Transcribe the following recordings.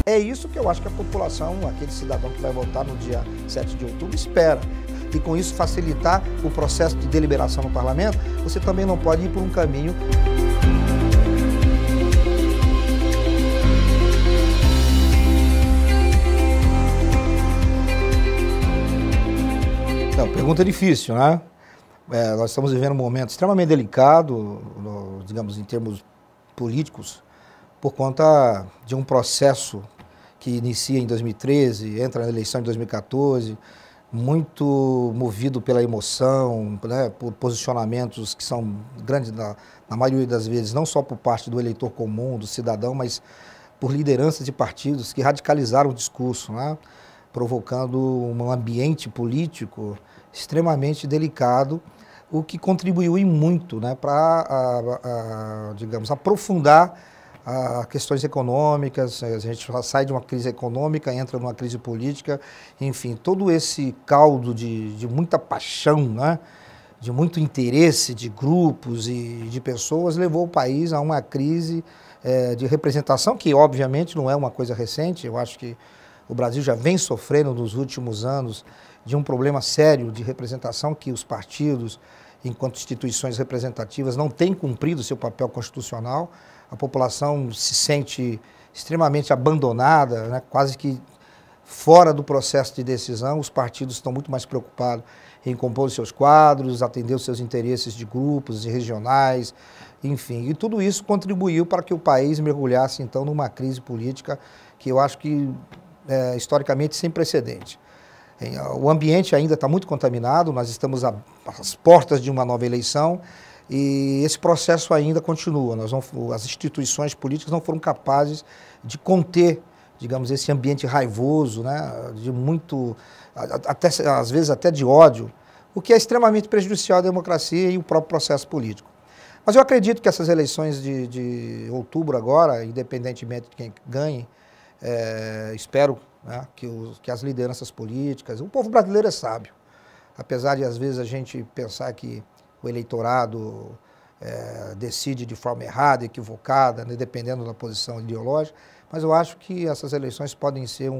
É isso que eu acho que a população, aquele cidadão que vai votar no dia 7 de outubro, espera. E com isso facilitar o processo de deliberação no parlamento, você também não pode ir por um caminho. Não, pergunta difícil, né? Nós estamos vivendo um momento extremamente delicado, digamos, em termos políticos, por conta de um processo que inicia em 2013, entra na eleição em 2014, muito movido pela emoção, né, por posicionamentos que são grandes, na maioria das vezes, não só por parte do eleitor comum, do cidadão, mas por lideranças de partidos que radicalizaram o discurso, né, provocando um ambiente político extremamente delicado, o que contribuiu em muito, né, para, digamos, aprofundar questões econômicas. A gente sai de uma crise econômica, entra numa crise política, enfim, todo esse caldo de muita paixão, né, de muito interesse de grupos e de pessoas, levou o país a uma crise de representação, que obviamente não é uma coisa recente. Eu acho que o Brasil já vem sofrendo nos últimos anos de um problema sério de representação, que os partidos, enquanto instituições representativas, não têm cumprido seu papel constitucional. A população se sente extremamente abandonada, né, quase que fora do processo de decisão. Os partidos estão muito mais preocupados em compor os seus quadros, atender os seus interesses de grupos e regionais, enfim. E tudo isso contribuiu para que o país mergulhasse, então, numa crise política que eu acho que historicamente sem precedente. O ambiente ainda está muito contaminado, nós estamos às portas de uma nova eleição e esse processo ainda continua. As instituições políticas não foram capazes de conter, digamos, esse ambiente raivoso, né, de muito, até, às vezes até de ódio, o que é extremamente prejudicial à democracia e o próprio processo político. Mas eu acredito que essas eleições de outubro agora, independentemente de quem ganhe, espero, né, que as lideranças políticas, o povo brasileiro é sábio, apesar de às vezes a gente pensar que o eleitorado decide de forma errada, equivocada, né, dependendo da posição ideológica, mas eu acho que essas eleições podem ser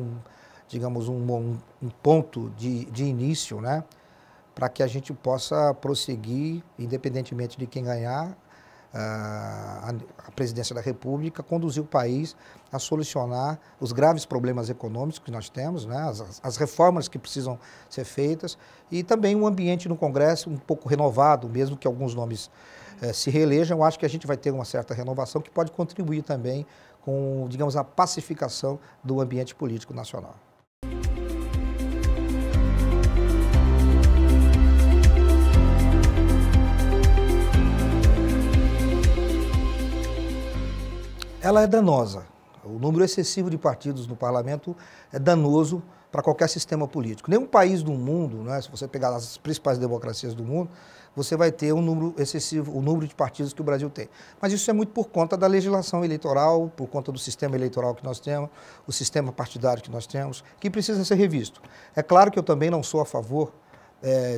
digamos, um ponto de início, né, para que a gente possa prosseguir, independentemente de quem ganhar, a presidência da República, conduzir o país a solucionar os graves problemas econômicos que nós temos, né, as reformas que precisam ser feitas e também um ambiente no Congresso um pouco renovado, mesmo que alguns nomes se reelejam. Eu acho que a gente vai ter uma certa renovação que pode contribuir também com, digamos, a pacificação do ambiente político nacional. Ela é danosa. O número excessivo de partidos no parlamento é danoso para qualquer sistema político. Nenhum país do mundo, né, se você pegar as principais democracias do mundo, você vai ter um número excessivo, o número de partidos que o Brasil tem. Mas isso é muito por conta da legislação eleitoral, por conta do sistema eleitoral que nós temos, o sistema partidário que nós temos, que precisa ser revisto. É claro que eu também não sou a favor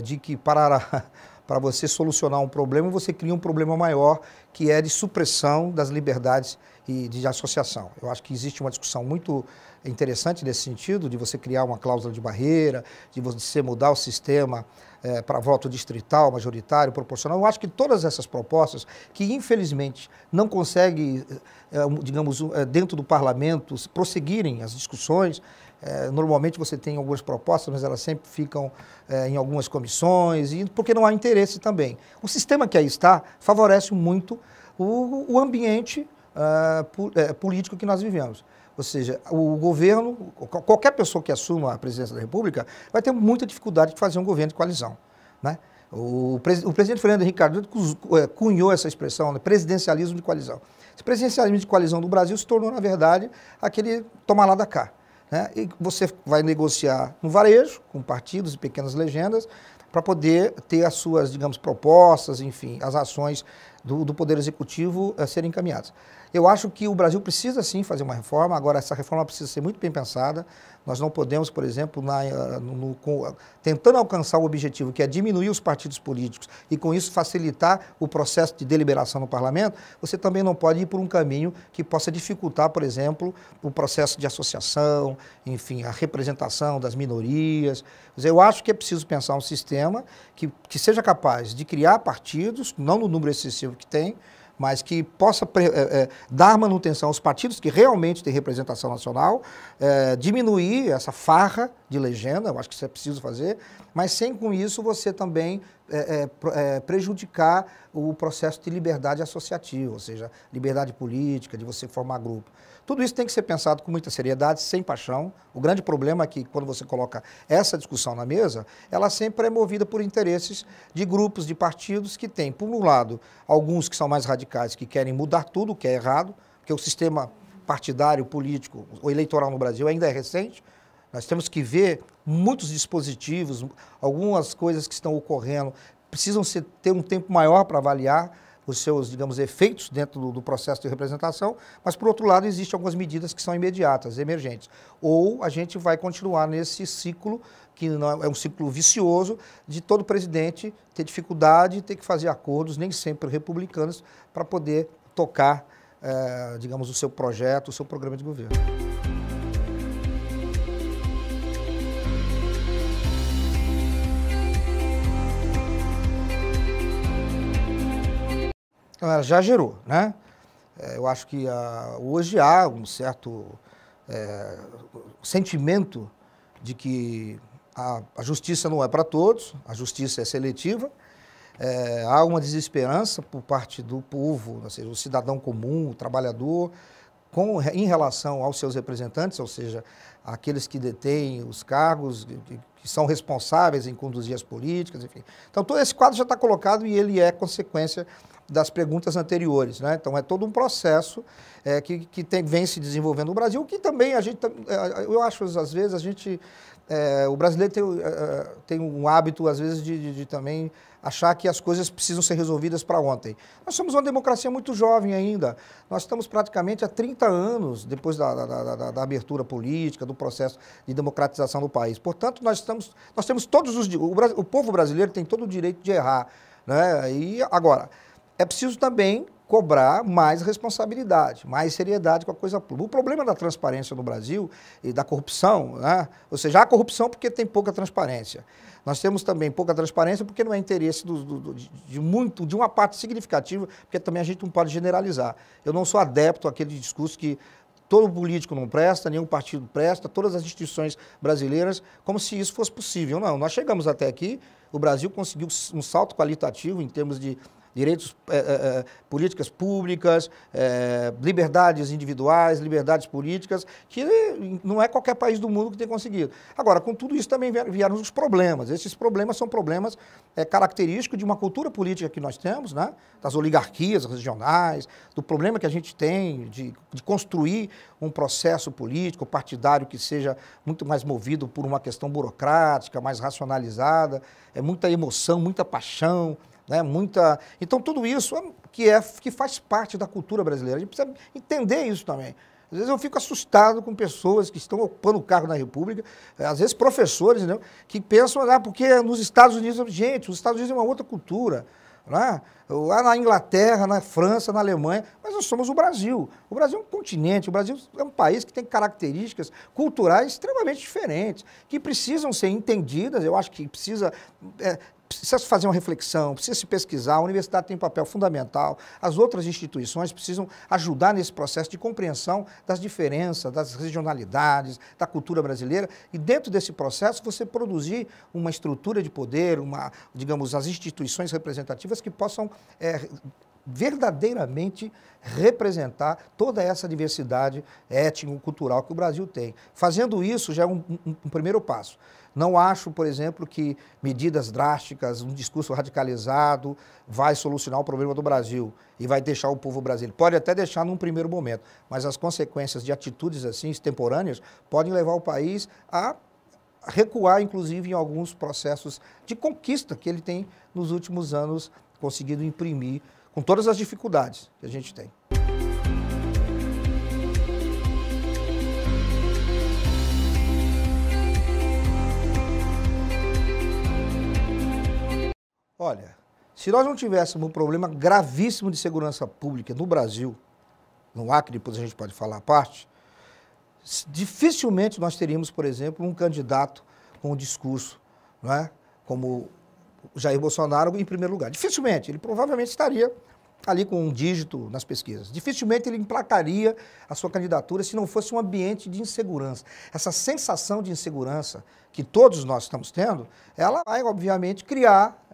de que para você solucionar um problema, você cria um problema maior, que é de supressão das liberdades e de associação. Eu acho que existe uma discussão muito interessante nesse sentido, de você criar uma cláusula de barreira, de você mudar o sistema para voto distrital, majoritário, proporcional. Eu acho que todas essas propostas, que infelizmente não conseguem, digamos, dentro do parlamento, prosseguirem as discussões. Normalmente você tem algumas propostas, mas elas sempre ficam em algumas comissões, porque não há interesse também. O sistema que aí está favorece muito o ambiente político que nós vivemos. Ou seja, o governo, qualquer pessoa que assuma a presidência da República vai ter muita dificuldade de fazer um governo de coalizão, né? O presidente Fernando Henrique Cardoso cunhou essa expressão, né, presidencialismo de coalizão. Esse presidencialismo de coalizão do Brasil se tornou, na verdade, aquele toma lá da cá, né? E você vai negociar no varejo, com partidos e pequenas legendas, para poder ter as suas, digamos, propostas, enfim, as ações do Poder Executivo a serem encaminhadas. Eu acho que o Brasil precisa sim fazer uma reforma, agora essa reforma precisa ser muito bem pensada. Nós não podemos, por exemplo, tentando alcançar o objetivo que é diminuir os partidos políticos e com isso facilitar o processo de deliberação no parlamento, você também não pode ir por um caminho que possa dificultar, por exemplo, o processo de associação, enfim, a representação das minorias. Quer dizer, eu acho que é preciso pensar um sistema que seja capaz de criar partidos, não no número excessivo que tem, mas que possa dar manutenção aos partidos que realmente têm representação nacional, diminuir essa farra de legenda, eu acho que isso é preciso fazer, mas sem com isso você também prejudicar o processo de liberdade associativa, ou seja, liberdade política, de você formar grupo. Tudo isso tem que ser pensado com muita seriedade, sem paixão. O grande problema é que, quando você coloca essa discussão na mesa, ela sempre é movida por interesses de grupos, de partidos que têm, por um lado, alguns que são mais radicais, que querem mudar tudo o que é errado, porque o sistema partidário, político, o eleitoral no Brasil ainda é recente. Nós temos que ver muitos dispositivos, algumas coisas que estão ocorrendo, precisam ter um tempo maior para avaliar os seus, digamos, efeitos dentro do processo de representação, mas, por outro lado, existem algumas medidas que são imediatas, emergentes. Ou a gente vai continuar nesse ciclo, que não é um ciclo vicioso, de todo presidente ter dificuldade, ter que fazer acordos, nem sempre republicanos, para poder tocar, digamos, o seu projeto, o seu programa de governo. Já gerou, né? Eu acho que hoje há um certo sentimento de que a justiça não é para todos, a justiça é seletiva, há uma desesperança por parte do povo, ou seja, o cidadão comum, o trabalhador, em relação aos seus representantes, ou seja, aqueles que detêm os cargos, que são responsáveis em conduzir as políticas, enfim. Então, todo esse quadro já está colocado e ele é consequência das perguntas anteriores, né? Então, é todo um processo que vem se desenvolvendo no Brasil, que também eu acho, às vezes, o brasileiro tem um hábito, às vezes, de também achar que as coisas precisam ser resolvidas para ontem. Nós somos uma democracia muito jovem ainda. Nós estamos praticamente há 30 anos depois da abertura política, do processo de democratização do país. Portanto, nós temos todos o povo brasileiro tem todo o direito de errar, né? E agora, é preciso também cobrar mais responsabilidade, mais seriedade com a coisa pública. O problema da transparência no Brasil e da corrupção, né? Ou seja, há corrupção porque tem pouca transparência. Nós temos também pouca transparência porque não é interesse de uma parte significativa, porque também a gente não pode generalizar. Eu não sou adepto àquele discurso que todo político não presta, nenhum partido presta, todas as instituições brasileiras, como se isso fosse possível. Não, nós chegamos até aqui, o Brasil conseguiu um salto qualitativo em termos de direitos, políticas públicas, liberdades individuais, liberdades políticas, que não é qualquer país do mundo que tem conseguido. Agora, com tudo isso também vieram os problemas. Esses problemas são problemas característicos de uma cultura política que nós temos, né? Das oligarquias regionais, do problema que a gente tem de construir um processo político, partidário que seja muito mais movido por uma questão burocrática, mais racionalizada, muita emoção, muita paixão, né, Então, tudo isso que faz parte da cultura brasileira. A gente precisa entender isso também. Às vezes eu fico assustado com pessoas que estão ocupando o cargo na República, às vezes professores, né, que pensam, porque nos Estados Unidos, gente, os Estados Unidos é uma outra cultura. Né? Lá na Inglaterra, na França, na Alemanha, mas nós somos o Brasil. O Brasil é um continente, o Brasil é um país que tem características culturais extremamente diferentes, que precisam ser entendidas. Eu acho que precisa fazer uma reflexão, precisa se pesquisar, a universidade tem um papel fundamental, as outras instituições precisam ajudar nesse processo de compreensão das diferenças, das regionalidades, da cultura brasileira, e dentro desse processo você produzir uma estrutura de poder, digamos, as instituições representativas que possam verdadeiramente representar toda essa diversidade étnico-cultural que o Brasil tem. Fazendo isso já é um primeiro passo. Não acho, por exemplo, que medidas drásticas, um discurso radicalizado vai solucionar o problema do Brasil e vai deixar o povo brasileiro. Pode até deixar num primeiro momento, mas as consequências de atitudes assim, extemporâneas, podem levar o país a recuar, inclusive, em alguns processos de conquista que ele tem nos últimos anos conseguido imprimir, com todas as dificuldades que a gente tem. Olha, se nós não tivéssemos um problema gravíssimo de segurança pública no Brasil, no Acre, depois a gente pode falar à parte, dificilmente nós teríamos, por exemplo, um candidato com um discurso, não é? Como Jair Bolsonaro em primeiro lugar. Dificilmente, ele provavelmente estaria ali com um dígito nas pesquisas. Dificilmente ele emplacaria a sua candidatura se não fosse um ambiente de insegurança. Essa sensação de insegurança que todos nós estamos tendo, ela vai, obviamente, criar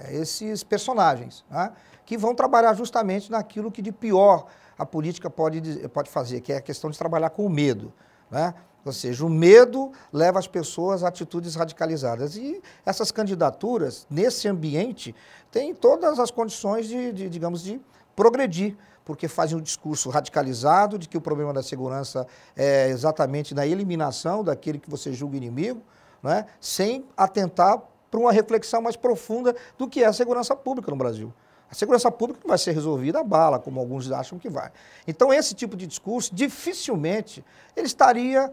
esses personagens, né, que vão trabalhar justamente naquilo que de pior a política pode fazer, que é a questão de trabalhar com o medo, né? Ou seja, o medo leva as pessoas a atitudes radicalizadas. E essas candidaturas, nesse ambiente, têm todas as condições digamos, de progredir, porque fazem um discurso radicalizado de que o problema da segurança é exatamente na eliminação daquele que você julga inimigo, né, sem atentar para uma reflexão mais profunda do que é a segurança pública no Brasil. A segurança pública não vai ser resolvida a bala, como alguns acham que vai. Então, esse tipo de discurso, dificilmente, ele estaria,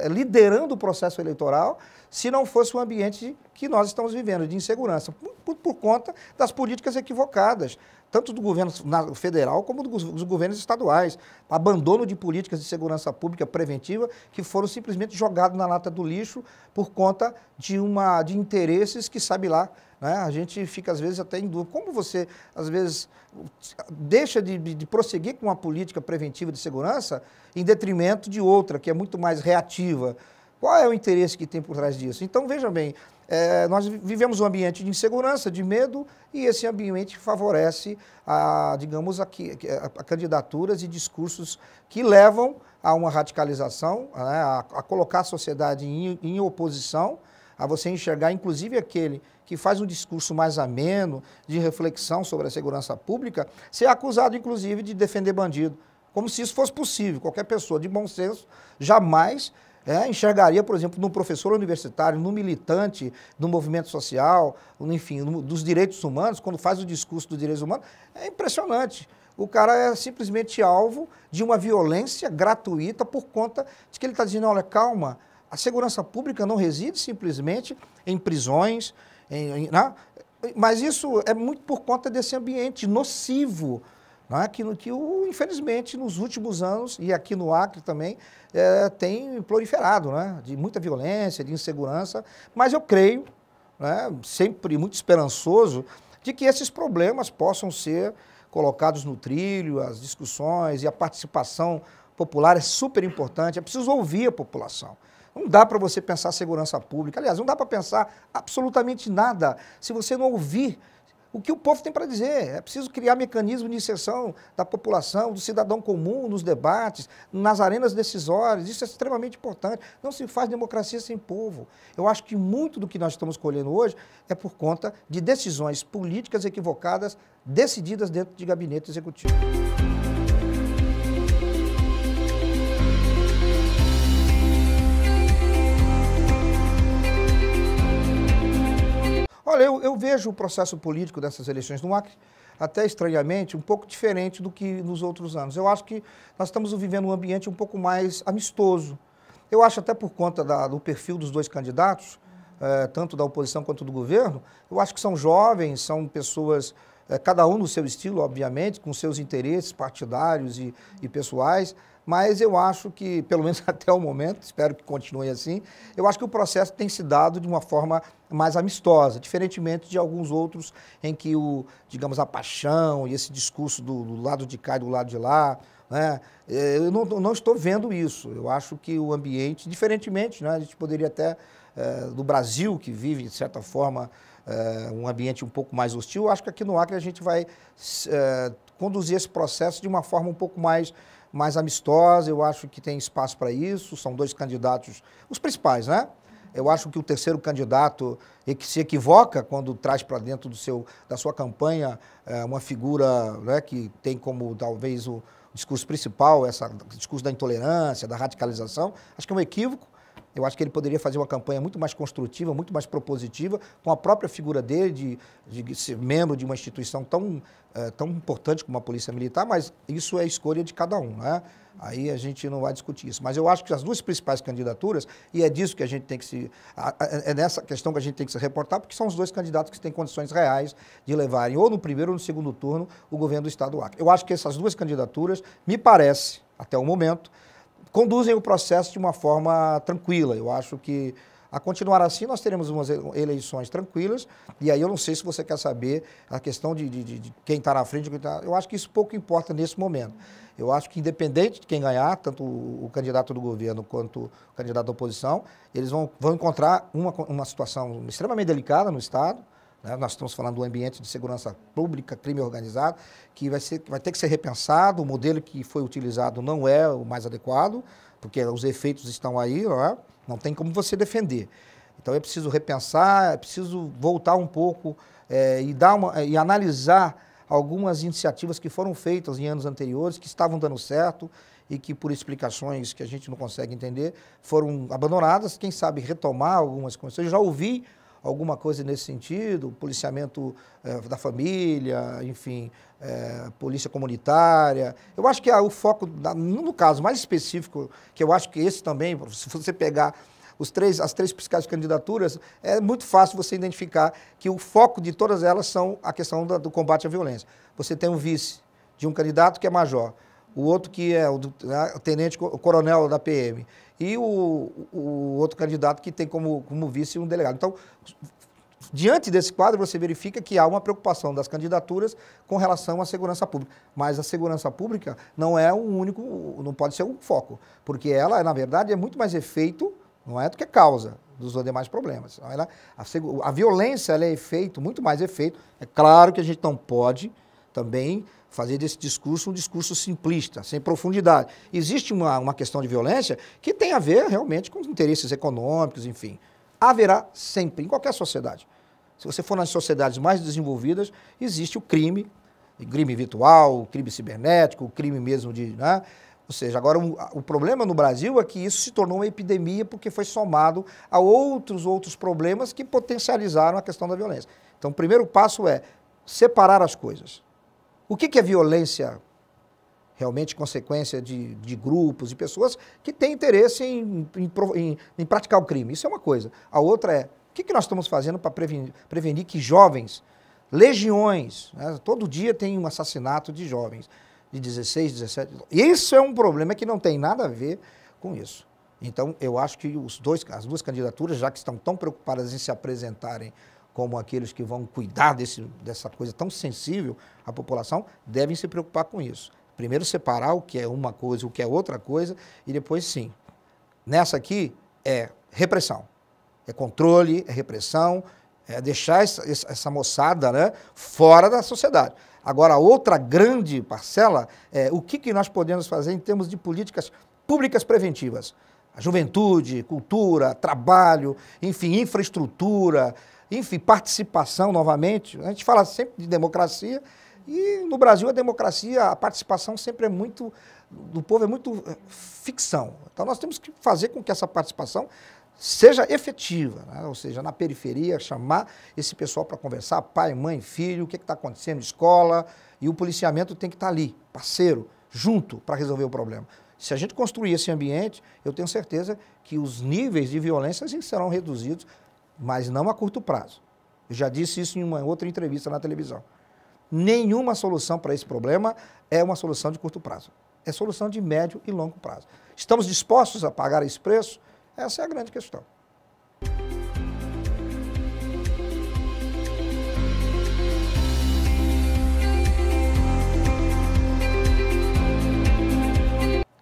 liderando o processo eleitoral se não fosse o ambiente que nós estamos vivendo, de insegurança, por conta das políticas equivocadas, tanto do governo federal como dos governos estaduais. Abandono de políticas de segurança pública preventiva que foram simplesmente jogados na lata do lixo por conta de interesses que, sabe lá, né? A gente fica, às vezes, até em dúvida. Como você, às vezes, deixa de prosseguir com uma política preventiva de segurança em detrimento de outra, que é muito mais reativa? Qual é o interesse que tem por trás disso? Então, veja bem, nós vivemos um ambiente de insegurança, de medo, e esse ambiente favorece a candidaturas e discursos que levam a uma radicalização, né, a colocar a sociedade em oposição, a você enxergar, inclusive, aquele que faz um discurso mais ameno, de reflexão sobre a segurança pública, ser acusado, inclusive, de defender bandido. Como se isso fosse possível. Qualquer pessoa de bom senso jamais enxergaria, por exemplo, no professor universitário, no militante do movimento social, enfim, dos direitos humanos, quando faz o discurso dos direitos humanos, é impressionante. O cara é simplesmente alvo de uma violência gratuita por conta de que ele está dizendo, olha, calma, a segurança pública não reside simplesmente em prisões, né? Mas isso é muito por conta desse ambiente nocivo, né? que infelizmente, nos últimos anos, e aqui no Acre também, tem proliferado, né? De muita violência, de insegurança, mas eu creio, né, sempre muito esperançoso, de que esses problemas possam ser colocados no trilho, as discussões e a participação popular é super importante, é preciso ouvir a população. Não dá para você pensar segurança pública. Aliás, não dá para pensar absolutamente nada se você não ouvir o que o povo tem para dizer. É preciso criar mecanismos de inserção da população, do cidadão comum, nos debates, nas arenas decisórias. Isso é extremamente importante. Não se faz democracia sem povo. Eu acho que muito do que nós estamos colhendo hoje é por conta de decisões políticas equivocadas decididas dentro de gabinete executivo. Olha, eu vejo o processo político dessas eleições no Acre, até estranhamente, um pouco diferente do que nos outros anos. Eu acho que nós estamos vivendo um ambiente um pouco mais amistoso. Eu acho até por conta do perfil dos dois candidatos, tanto da oposição quanto do governo, eu acho que são jovens, são pessoas, cada um no seu estilo, obviamente, com seus interesses partidários e pessoais, mas eu acho que, pelo menos até o momento, espero que continue assim, eu acho que o processo tem se dado de uma forma mais amistosa, diferentemente de alguns outros em que digamos, a paixão e esse discurso do lado de cá e do lado de lá, né, eu não estou vendo isso. Eu acho que o ambiente, diferentemente, né, a gente poderia até, do Brasil, que vive, de certa forma, um ambiente um pouco mais hostil, eu acho que aqui no Acre a gente vai conduzir esse processo de uma forma um pouco mais amistosa. Eu acho que tem espaço para isso, são dois candidatos, os principais, né? Eu acho que o terceiro candidato que se equivoca quando traz para dentro da sua campanha uma figura, né, que tem como talvez o discurso principal, o discurso da intolerância, da radicalização, acho que é um equívoco. Eu acho que ele poderia fazer uma campanha muito mais construtiva, muito mais propositiva, com a própria figura dele de ser membro de uma instituição tão importante como a Polícia Militar, mas isso é escolha de cada um, né? Aí a gente não vai discutir isso. Mas eu acho que as duas principais candidaturas, e é disso que a gente tem que se... É nessa questão que a gente tem que se reportar, porque são os dois candidatos que têm condições reais de levarem, ou no primeiro ou no segundo turno, o governo do Estado do Acre. Eu acho que essas duas candidaturas, me parece, até o momento, conduzem o processo de uma forma tranquila. Eu acho que, a continuar assim, nós teremos umas eleições tranquilas, e aí eu não sei se você quer saber a questão de quem está na frente, eu acho que isso pouco importa nesse momento. Eu acho que, independente de quem ganhar, tanto o candidato do governo quanto o candidato da oposição, eles vão encontrar uma situação extremamente delicada no Estado, né? Nós estamos falando do ambiente de segurança pública, crime organizado, que vai ter que ser repensado. O modelo que foi utilizado não é o mais adequado, porque os efeitos estão aí, não tem como você defender. Então é preciso repensar, é preciso voltar um pouco e analisar algumas iniciativas que foram feitas em anos anteriores, que estavam dando certo e que, por explicações que a gente não consegue entender, foram abandonadas. Quem sabe retomar algumas coisas. Eu já ouvi alguma coisa nesse sentido, policiamento da família, enfim, polícia comunitária. Eu acho que o foco, no caso mais específico, que eu acho que esse também, se você pegar as três principais candidaturas, é muito fácil você identificar que o foco de todas elas são a questão do combate à violência. Você tem um vice de um candidato que é major, o outro que é o tenente coronel da PM, e o outro candidato que tem como vice um delegado. Então, diante desse quadro, você verifica que há uma preocupação das candidaturas com relação à segurança pública. Mas a segurança pública não é um único, não pode ser um foco, porque ela, na verdade, é muito mais efeito, não é do que causa dos demais problemas. A violência ela é efeito, muito mais efeito. É claro que a gente não pode também fazer desse discurso um discurso simplista, sem profundidade. Existe uma questão de violência que tem a ver realmente com interesses econômicos, enfim. Haverá sempre, em qualquer sociedade. Se você for nas sociedades mais desenvolvidas, existe o crime virtual, o crime cibernético, o crime mesmo né? Ou seja, agora o problema no Brasil é que isso se tornou uma epidemia porque foi somado a outros problemas que potencializaram a questão da violência. Então, o primeiro passo é separar as coisas. O que é violência? Realmente consequência de grupos e pessoas que têm interesse em praticar o crime. Isso é uma coisa. A outra é, o que nós estamos fazendo para prevenir que jovens, legiões, né, todo dia tem um assassinato de jovens, de 16, 17... Isso é um problema que não tem nada a ver com isso. Então, eu acho que as duas candidaturas, já que estão tão preocupadas em se apresentarem como aqueles que vão cuidar dessa coisa tão sensível à população, devem se preocupar com isso. Primeiro separar o que é uma coisa, o que é outra coisa, e depois sim. Nessa aqui é repressão, é controle, é repressão, é deixar essa moçada, né, fora da sociedade. Agora, a outra grande parcela é o que nós podemos fazer em termos de políticas públicas preventivas. A juventude, cultura, trabalho, enfim, infraestrutura, enfim, participação novamente. A gente fala sempre de democracia e no Brasil a democracia, a participação sempre do povo é muito ficção. Então nós temos que fazer com que essa participação seja efetiva, né? Ou seja, na periferia, chamar esse pessoal para conversar, pai, mãe, filho, o que está acontecendo, escola, e o policiamento tem que estar ali, parceiro, junto, para resolver o problema. Se a gente construir esse ambiente, eu tenho certeza que os níveis de violência serão reduzidos, mas não a curto prazo. Eu já disse isso em uma outra entrevista na televisão. Nenhuma solução para esse problema é uma solução de curto prazo. É solução de médio e longo prazo. Estamos dispostos a pagar esse preço? Essa é a grande questão.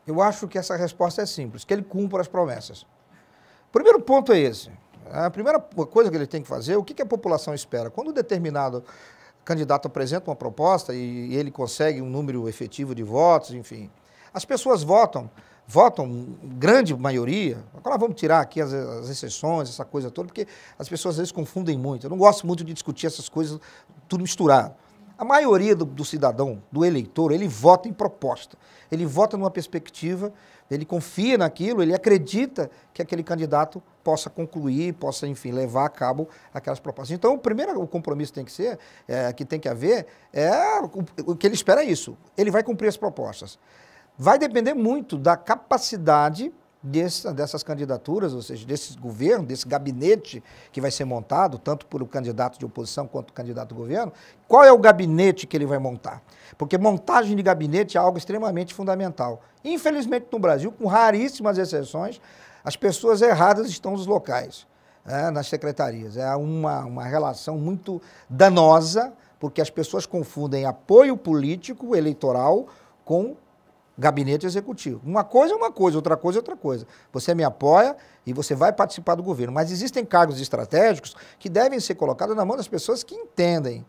Eu acho que essa resposta é simples, que ele cumpra as promessas. O primeiro ponto é esse. A primeira coisa que ele tem que fazer, o que a população espera? Quando um determinado candidato apresenta uma proposta e ele consegue um número efetivo de votos, enfim, as pessoas votam, grande maioria. Agora vamos tirar aqui as exceções, essa coisa toda, porque as pessoas às vezes confundem muito. Eu não gosto muito de discutir essas coisas tudo misturado. A maioria do cidadão, do eleitor, ele vota em proposta. Ele vota numa perspectiva, ele confia naquilo, ele acredita que aquele candidato possa concluir, possa, enfim, levar a cabo aquelas propostas. Então, o primeiro compromisso tem que ser, que tem que haver, o que ele espera é isso. Ele vai cumprir as propostas. Vai depender muito da capacidade dessas candidaturas, ou seja, desse governo, desse gabinete que vai ser montado, tanto por o candidato de oposição quanto o candidato do governo. Qual é o gabinete que ele vai montar? Porque montagem de gabinete é algo extremamente fundamental. Infelizmente, no Brasil, com raríssimas exceções, as pessoas erradas estão nos locais, nas secretarias. É uma relação muito danosa, porque as pessoas confundem apoio político, eleitoral, com gabinete executivo. Uma coisa é uma coisa, outra coisa é outra coisa. Você me apoia e você vai participar do governo. Mas existem cargos estratégicos que devem ser colocados na mão das pessoas que entendem,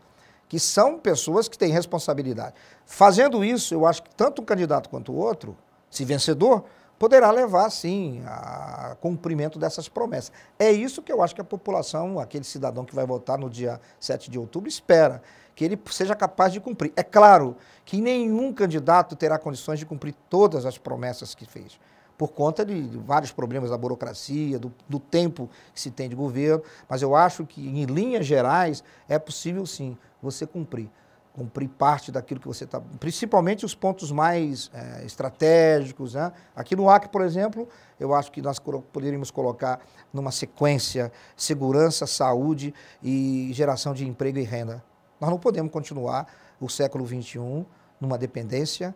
que são pessoas que têm responsabilidade. Fazendo isso, eu acho que tanto um candidato quanto o outro, se vencedor, poderá levar, sim, a cumprimento dessas promessas. É isso que eu acho que a população, aquele cidadão que vai votar no dia 7 de outubro, espera, que ele seja capaz de cumprir. É claro que nenhum candidato terá condições de cumprir todas as promessas que fez, por conta de vários problemas da burocracia, do tempo que se tem de governo, mas eu acho que, em linhas gerais, é possível, sim, você cumprir parte daquilo que você está... Principalmente os pontos mais estratégicos, né? Aqui no Acre, por exemplo, eu acho que nós poderíamos colocar numa sequência segurança, saúde e geração de emprego e renda. Nós não podemos continuar o século XXI numa dependência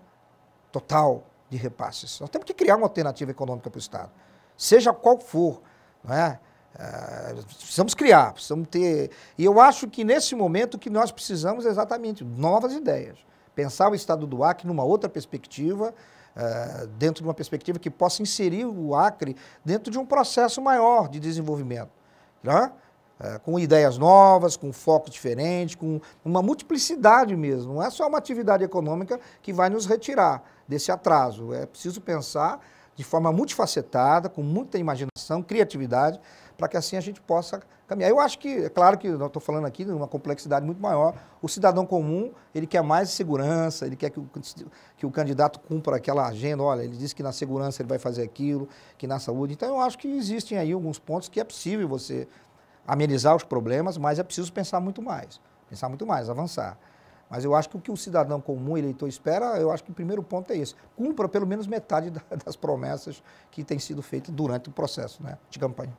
total de repasses. Nós temos que criar uma alternativa econômica para o Estado, seja qual for, não é? Precisamos criar, precisamos ter... E eu acho que nesse momento o que nós precisamos é exatamente novas ideias. Pensar o Estado do Acre numa outra perspectiva, dentro de uma perspectiva que possa inserir o Acre dentro de um processo maior de desenvolvimento, né? Com ideias novas, com foco diferente, com uma multiplicidade mesmo. Não é só uma atividade econômica que vai nos retirar desse atraso. É preciso pensar de forma multifacetada, com muita imaginação, criatividade, para que assim a gente possa caminhar. Eu acho que, é claro que eu estou falando aqui de uma complexidade muito maior. O cidadão comum, ele quer mais segurança, ele quer que o candidato cumpra aquela agenda. Olha, ele disse que na segurança ele vai fazer aquilo, que na saúde. Então, eu acho que existem aí alguns pontos que é possível você amenizar os problemas, mas é preciso pensar muito mais, avançar. Mas eu acho que o que o cidadão comum, eleitor, espera, eu acho que o primeiro ponto é esse. Cumpra pelo menos metade das promessas que têm sido feitas durante o processo, né, de campanha.